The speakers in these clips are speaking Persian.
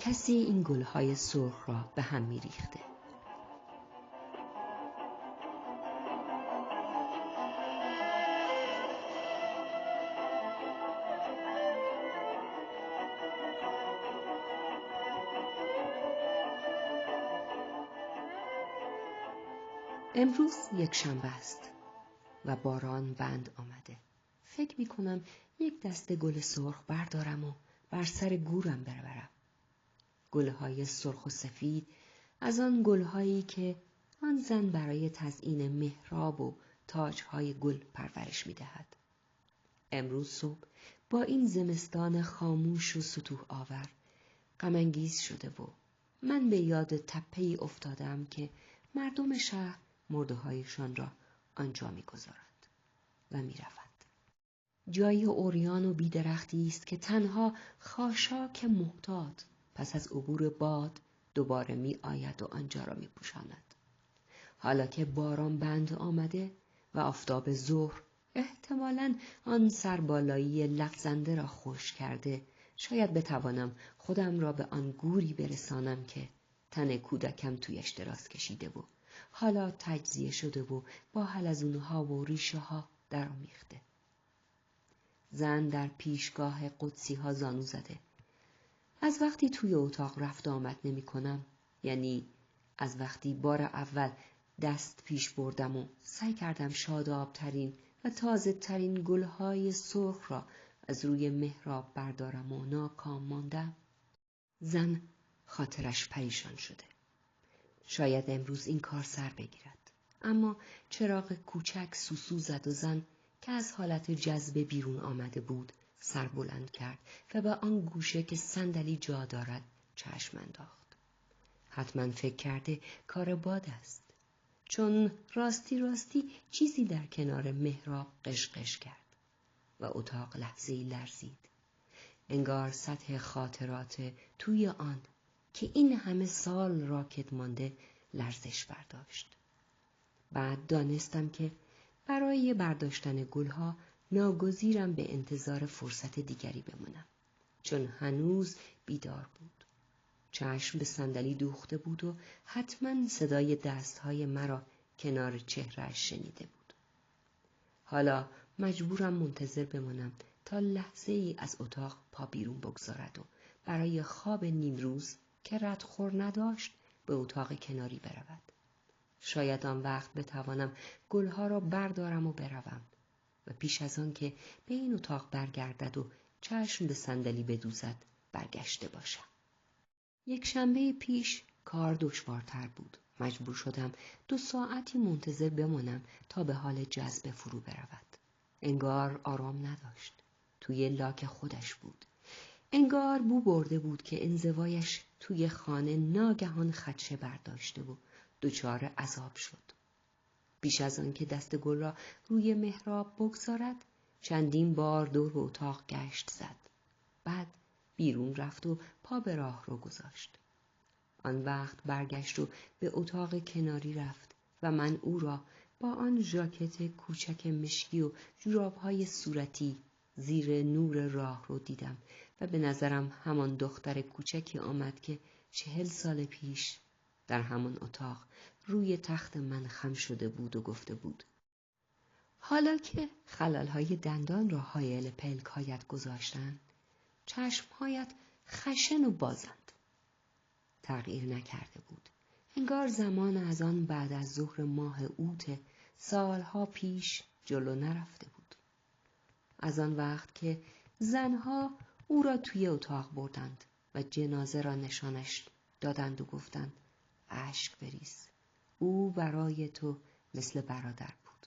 کسی این گلهای سرخ را به هم می‌ریخته. امروز یکشنبه است و باران بند آمده. فکر می‌کنم یک دسته گل سرخ بردارم و بر سر گورم ببرم. گلهای سرخ و سفید از آن گلهایی که آن زن برای تزیین محراب و تاجهای گل پرورش می‌دهد. امروز صبح با این زمستان خاموش و ستوه آور غم‌انگیز شده و من به یاد تپه‌ای افتادم که مردم شهر مرده‌هایشان را آنجا می‌گذارند و می‌روند. جایی عریان و بی‌درختی است که تنها خاشاک محتاط پس از عبور باد دوباره می‌آید و آنجا را می‌پوشاند. حالا که باران بند آمده و آفتاب ظهر احتمالاً آن سربالایی لغزنده را خشک کرده، شاید بتوانم خودم را به آن گوری برسانم که تن کودکم تویش دراز کشیده و حالا تجزیه شده و با حلزون‌ها و ریشه‌ها درآمیخته. زن در پیشگاه قدسی‌ها زانو زده. از وقتی توی اتاق رفت آمد نمی کنم، یعنی از وقتی بار اول دست پیش بردم و سعی کردم شاداب‌ترین و تازه‌ترین گلهای سرخ را از روی محراب بردارم و ناکام ماندم، زن خاطرش پریشان شده. شاید امروز این کار سر بگیرد، اما چراغ کوچک سوسو زد و زن که از حالت جذبه بیرون آمده بود سر بلند کرد و به آن گوشه که صندلی جا دارد چشم انداخت. حتما فکر کرده کار باد است، چون راستی چیزی در کنار محراب قشقش کرد و اتاق لحظه‌ای لرزید. انگار سطح خاطرات توی آن که این همه سال راکد مانده لرزش برداشت. بعد دانستم که برای برداشتن گلها ناگزیرم به انتظار فرصت دیگری بمانم، چون هنوز بیدار بود. چشم به صندلی دوخته بود و حتما صدای دستهای مرا کنار چهره‌اش شنیده بود. حالا مجبورم منتظر بمانم تا لحظه‌ای از اتاق پا بیرون بگذارد و برای خواب نیمروز که ردخور نداشت به اتاق کناری برود. شاید آن وقت بتوانم گلها را بردارم و بروم و پیش از آن که به این اتاق برگردد و چشم به صندلی بدوزد برگشته باشم. یک شنبه پیش کار دشوارتر بود. مجبور شدم 2 ساعتی منتظر بمانم تا به حال جذب فرو برود. انگار آرام نداشت. توی لاک خودش بود. انگار بو برده بود که انزوایش توی خانه ناگهان خدشه برداشته و دچار عذاب شد. پیش از آن که دست گل را روی محراب بگذارد چندین بار دور اتاق گشت زد. بعد بیرون رفت و پا به راه رو گذاشت. آن وقت برگشت و به اتاق کناری رفت و من او را با آن ژاکت کوچک مشکی و جوراب‌های صورتی زیر نور راه رو دیدم و به نظرم همان دختر کوچکی آمد که 40 سال پیش در همان اتاق روی تخت من خم شده بود و گفته بود: حالا که خلال‌های دندان را حایل پلک‌هایت گذاشتن، چشم‌هایت خشن و بازند. تغییر نکرده بود. انگار زمان از آن بعد از ظهر ماه اوت سالها پیش جلو نرفته بود. از آن وقت که زنها او را توی اتاق بردند و جنازه را نشانش دادند و گفتند اشک بریز، او برای تو مثل برادر بود.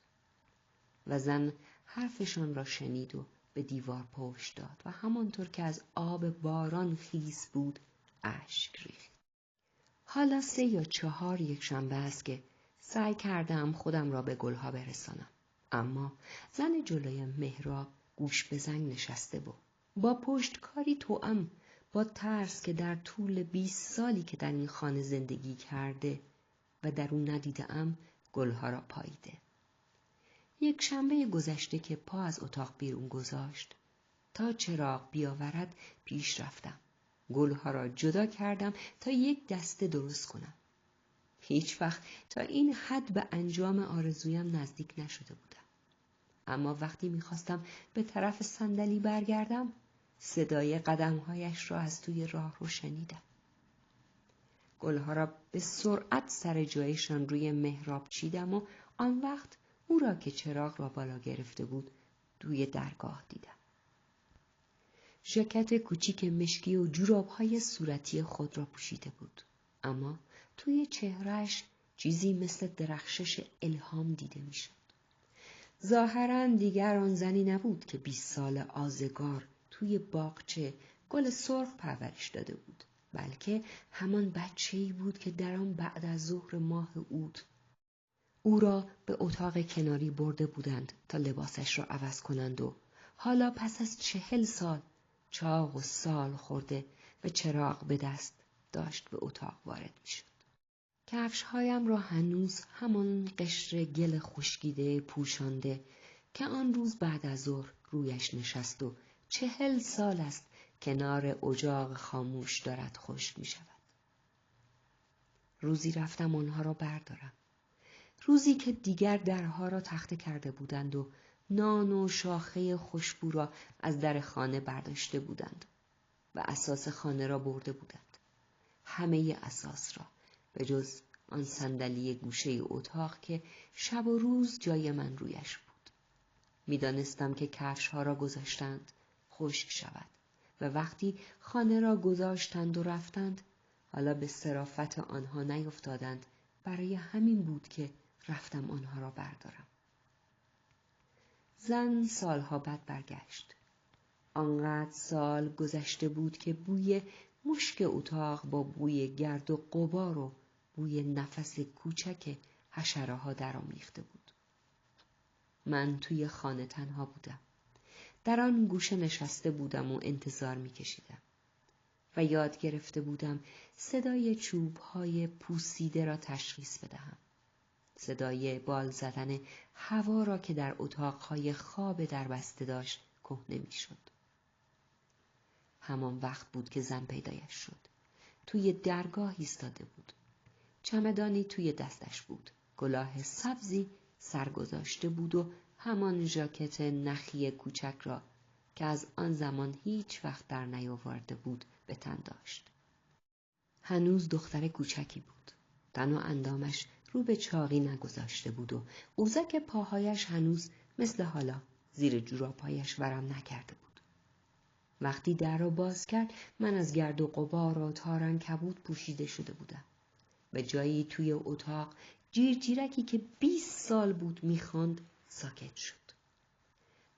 و زن حرفشان را شنید و به دیوار پشت داد و همانطور که از آب باران خیس بود اشک ریخت. حالا 3 یا 4 یکشنبه است که سعی کردم خودم را به گلها برسانم، اما زن جلوی محراب گوش به زنگ نشسته بود. با پشتکاری توأم با ترس که در طول 20 سالی که در این خانه زندگی کرده و در اون ندیدم گلها را پاییده. یک شنبه گذشته که پا از اتاق بیرون گذاشت تا چراغ بیاورد پیش رفتم. گلها را جدا کردم تا یک دسته درست کنم. هیچ وقت تا این حد به انجام آرزویم نزدیک نشده بودم. اما وقتی میخواستم به طرف صندلی برگردم، صدای قدمهایش را از توی راه رو شنیدم. گلها را به سرعت سر جایشان روی محراب چیدم و آن وقت او را که چراغ را بالا گرفته بود توی درگاه دیدم. ژاکت کوچیک مشکی و جوراب‌های صورتی خود را پوشیده بود، اما توی چهرهش چیزی مثل درخشش الهام دیده میشد. ظاهراً دیگر آن زنی نبود که 20 سال آزگار توی باغچه گل سرخ پرورش داده بود، بلکه همان بچه‌ای بود که در آن بعد از ظهر ماه اوت او را به اتاق کناری برده بودند تا لباسش را عوض کنند و حالا پس از 40 سال چاق و سال خورده و چراغ به دست داشت به اتاق وارد میشد. کفش‌هایم را هنوز همان قشر گل خشکیده پوشانده که آن روز بعد از ظهر رویش نشست و 40 سال است کنار اجاق خاموش دارد خشک می شود. روزی رفتم آنها را بردارم. روزی که دیگر درها را تخته کرده بودند و نان و شاخه خوشبو را از در خانه برداشته بودند و اساس خانه را برده بودند. همه اساس را به جز آن صندلی گوشه اتاق که شب و روز جای من رویش بود. میدانستم که کفش‌ها را گذاشتند خشک شود و وقتی خانه را گذاشتند و رفتند حالا به صرافت آنها نیفتادند. برای همین بود که رفتم آنها را بردارم. زن سالها بعد برگشت. آنقدر سال گذشته بود که بوی مشک اتاق با بوی گرد و غبار و بوی نفس کوچک حشره‌ها درآمیخته بود. من توی خانه تنها بودم. در آن گوشه نشسته بودم و انتظار می‌کشیدم و یاد گرفته بودم صدای چوب‌های پوسیده را تشخیص بدهم. صدای بال زدن هوا را که در اتاق‌های خواب دربسته داشت کهنه می‌شد. همان وقت بود که زن پیدایش شد. توی درگاه ایستاده بود. چمدانی توی دستش بود. کلاه سبزی سرگذاشته بود و همان ژاکت نخی کوچک را که از آن زمان هیچ وقت در نیاورده بود به تن داشت. هنوز دختر کوچکی بود. تن و اندامش رو به چاقی نگذاشته بود و قوزک پاهایش هنوز مثل حالا زیر جوراب‌هایش ورم نکرده بود. وقتی در را باز کرد من از گرد و غبار و تار عنکبوت پوشیده شده بودم. به جایی توی اتاق جیرجیرکی که 20 سال بود می‌خواند ساکت شد.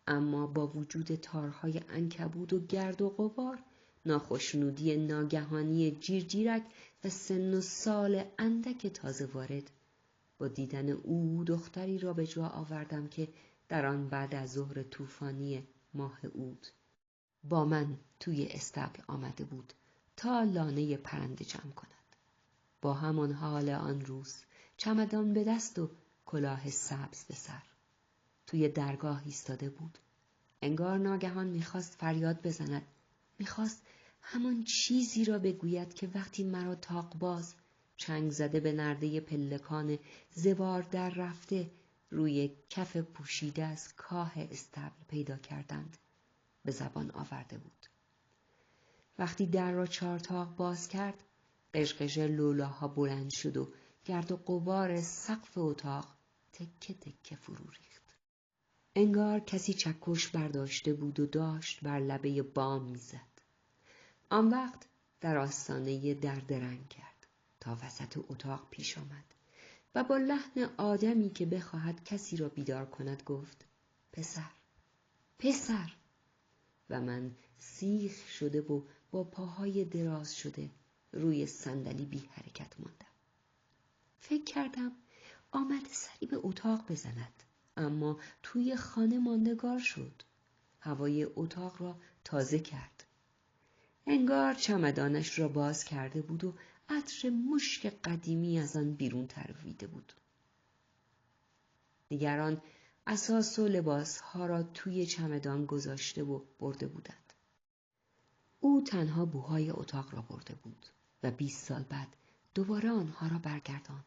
اما با وجود تارهای عنکبوت و گرد و غبار، ناخشنودی ناگهانی جیرجیرک و سن و سال اندک تازه وارد، با دیدن او دختری را به جا آوردم که در آن بعد از ظهر طوفانی ماه اوت با من توی استبل آمده بود تا لانه پرنده جمع کند. با همان حال آن روز، چمدان به دست و کلاه سبز به سر. توی درگاه ایستاده بود. انگار ناگهان میخواست فریاد بزند. میخواست همان چیزی را بگوید که وقتی مرا تاق باز، چنگ زده به نرده پلکان زوار در رفته روی کف پوشیده از کاه استبل پیدا کردند، به زبان آورده بود. وقتی در را 4 تاق باز کرد، قشقش لولاها بلند شد و گرد و غبار سقف اتاق تکه تکه فرو ریخت. انگار کسی چکش برداشته بود و داشت بر لبه بام میزد. آن وقت در آستانه در درنگ کرد تا وسط اتاق پیش آمد و با لحن آدمی که بخواهد کسی را بیدار کند گفت: پسر، پسر. و من سیخ شده و با پاهای دراز شده روی صندلی بی حرکت ماندم. فکر کردم آمده سری به اتاق بزند، اما توی خانه ماندگار شد. هوای اتاق را تازه کرد. انگار چمدانش را باز کرده بود و عطر مشک قدیمی از آن بیرون ترویده بود. دیگران اساس و لباسها را توی چمدان گذاشته و برده بودند. او تنها بوهای اتاق را برده بود و 20 سال بعد دوباره آنها را برگرداند.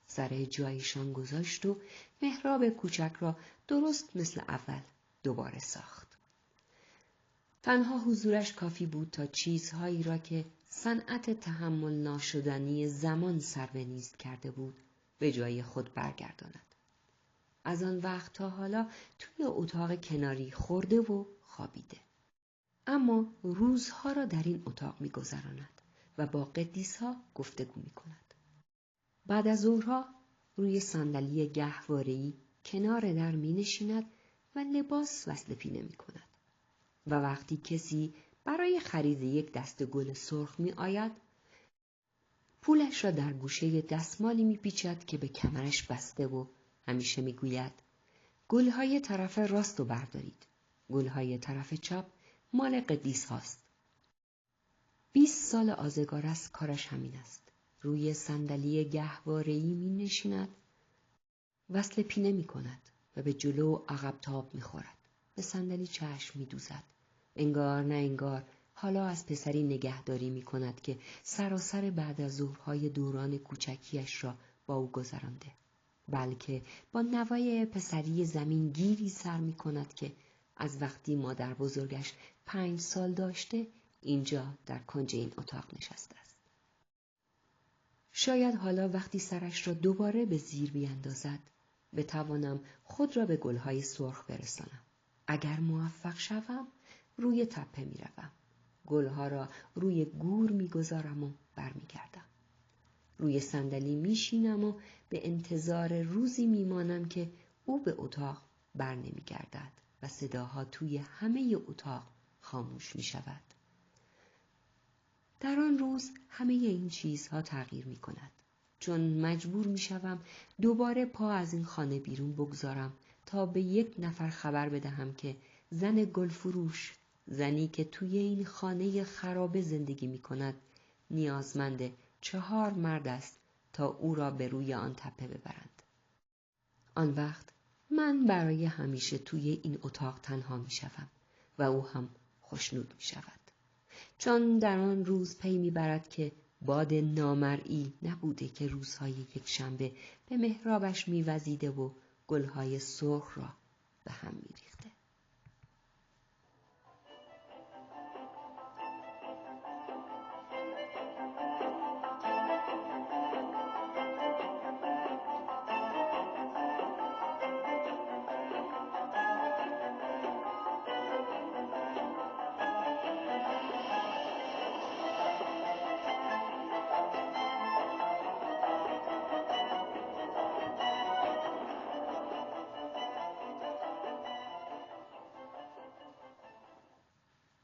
سر جایشان گذاشت و محراب کوچک را درست مثل اول دوباره ساخت. تنها حضورش کافی بود تا چیزهایی را که صنعت تحمل ناشدنی زمان سربه‌نیست کرده بود به جای خود برگرداند. از آن وقت تا حالا توی اتاق کناری خورده و خوابیده. اما روزها را در این اتاق می‌گذراند و با قدیس‌ها گفتگو می‌کند. بعد از ظهرها روی صندلی گهواره‌ای کنار در می‌نشیند و لباس وصله پینه می‌کند. و وقتی کسی برای خرید یک دسته گل سرخ می‌آید، پولش را در گوشه دستمالی می‌پیچد که به کمرش بسته و همیشه می‌گوید گل‌های طرف راست رو بردارید. گل‌های طرف چپ مال قدیس هاست. 20 سال آزگار است کارش همین است. روی صندلی گهواره‌ای می‌نشیند، وصله پینه می‌کند و به جلو و عقب تاب می‌خورد. به صندلی چشم می‌دوزد. انگار نه انگار حالا از پسری نگهداری می‌کند که سراسر بعد از ظهرهای دوران کوچکیش را با او گذرانده. بلکه با نوای پسری زمین گیری سر می‌کند که از وقتی مادر بزرگش 5 سال داشته اینجا در کنج این اتاق نشسته است. شاید حالا وقتی سرش را دوباره به زیر بیاندازد بتوانم خود را به گلهای سرخ برسانم. اگر موفق شوم روی تپه میروم. گلها را روی گور میگذارم و برمیگردم. روی صندلی میشینم و به انتظار روزی میمانم که او به اتاق بر نمیگردد و صداها توی همه اتاق خاموش میشود. در آن روز همه این چیزها تغییر میکند. چون مجبور میشوم دوباره پا از این خانه بیرون بگذارم تا به یک نفر خبر بدهم که زن گلفروش، زنی که توی این خانه خرابه زندگی میکند، نیازمند 4 مرد است تا او را به روی آن تپه ببرند. آن وقت من برای همیشه توی این اتاق تنها میشوم و او هم خوشنود میشود. چون در آن روز پی میبرد که باد نامرئی نبوده که روزهای یک شنبه به محرابش میوزیده و گلهای سرخ را به هم میریخته.